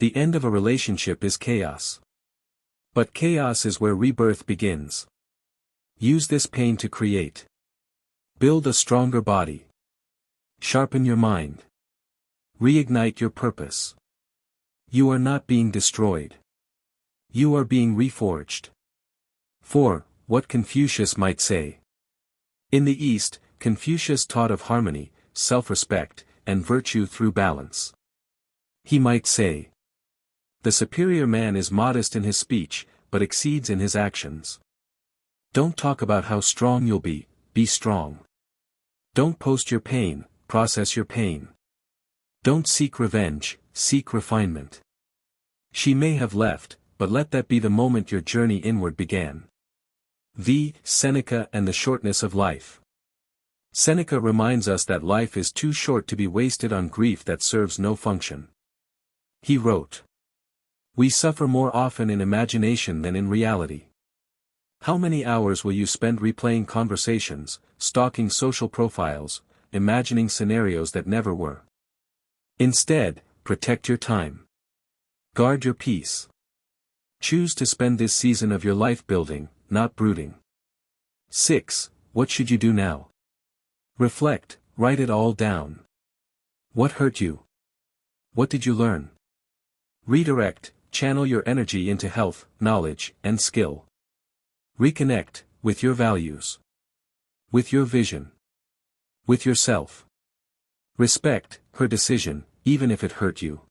The end of a relationship is chaos. But chaos is where rebirth begins. Use this pain to create. Build a stronger body. Sharpen your mind. Reignite your purpose. You are not being destroyed. You are being reforged. 4. What Confucius might say. In the East, Confucius taught of harmony, self-respect, and virtue through balance. He might say, the superior man is modest in his speech, but exceeds in his actions. Don't talk about how strong you'll be strong. Don't post your pain, process your pain. Don't seek revenge, seek refinement. She may have left, but let that be the moment your journey inward began. V. Seneca and the shortness of life. Seneca reminds us that life is too short to be wasted on grief that serves no function. He wrote, "We suffer more often in imagination than in reality. How many hours will you spend replaying conversations, stalking social profiles, imagining scenarios that never were? Instead, protect your time. Guard your peace. Choose to spend this season of your life building, not brooding." 6. What should you do now? Reflect, write it all down. What hurt you? What did you learn? Redirect, channel your energy into health, knowledge, and skill. Reconnect, with your values. With your vision. With yourself. Respect her decision, even if it hurt you.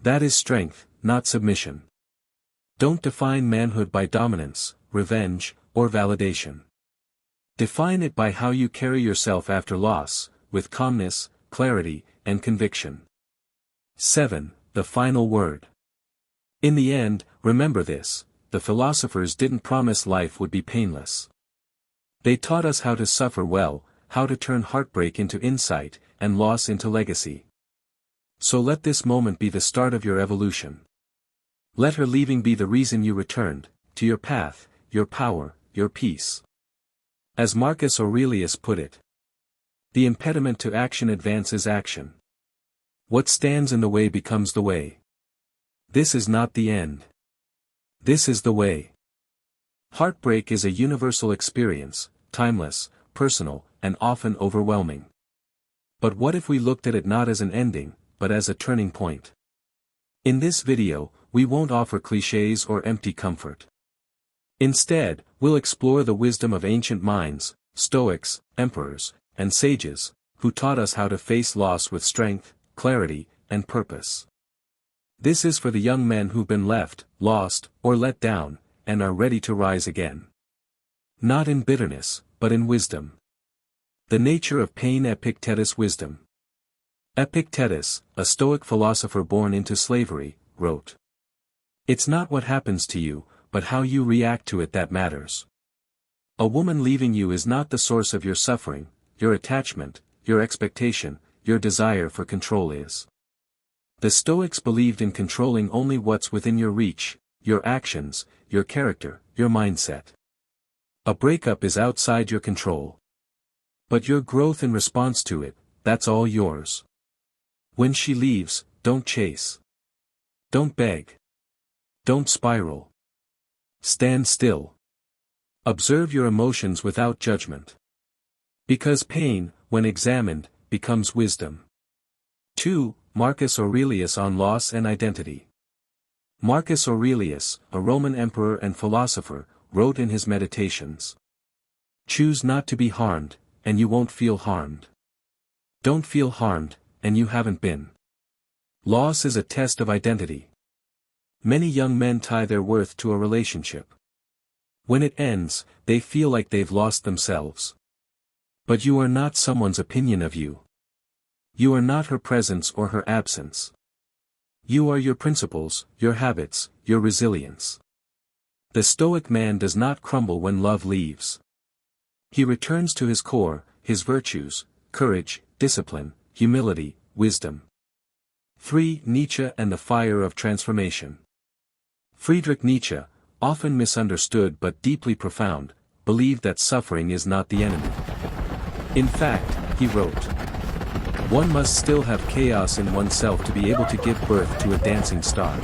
That is strength, not submission. Don't define manhood by dominance, revenge, or validation. Define it by how you carry yourself after loss, with calmness, clarity, and conviction. 7. The final word. In the end, remember this, the philosophers didn't promise life would be painless. They taught us how to suffer well, how to turn heartbreak into insight, and loss into legacy. So let this moment be the start of your evolution. Let her leaving be the reason you returned, to your path, your power, your peace. As Marcus Aurelius put it, the impediment to action advances action. What stands in the way becomes the way. This is not the end. This is the way. Heartbreak is a universal experience, timeless, personal, and often overwhelming. But what if we looked at it not as an ending, but as a turning point? In this video, we won't offer clichés or empty comfort. Instead, we'll explore the wisdom of ancient minds, Stoics, emperors, and sages, who taught us how to face loss with strength, clarity, and purpose. This is for the young men who've been left, lost, or let down, and are ready to rise again. Not in bitterness, but in wisdom. The nature of pain. Epictetus' wisdom. Epictetus, a Stoic philosopher born into slavery, wrote, "It's not what happens to you, but how you react to it that matters. A woman leaving you is not the source of your suffering, your attachment, your expectation, your desire for control is." The Stoics believed in controlling only what's within your reach, your actions, your character, your mindset. A breakup is outside your control. But your growth in response to it, that's all yours. When she leaves, don't chase. Don't beg. Don't spiral. Stand still. Observe your emotions without judgment. Because pain, when examined, becomes wisdom. 2. Marcus Aurelius on loss and identity. Marcus Aurelius, a Roman emperor and philosopher, wrote in his Meditations, "Choose not to be harmed, and you won't feel harmed. Don't feel harmed, and you haven't been." Loss is a test of identity. Many young men tie their worth to a relationship. When it ends, they feel like they've lost themselves. But you are not someone's opinion of you. You are not her presence or her absence. You are your principles, your habits, your resilience. The Stoic man does not crumble when love leaves. He returns to his core, his virtues, courage, discipline, humility, wisdom. 3. Nietzsche and the fire of transformation. Friedrich Nietzsche, often misunderstood but deeply profound, believed that suffering is not the enemy. In fact, he wrote, One must still have chaos in oneself to be able to give birth to a dancing star.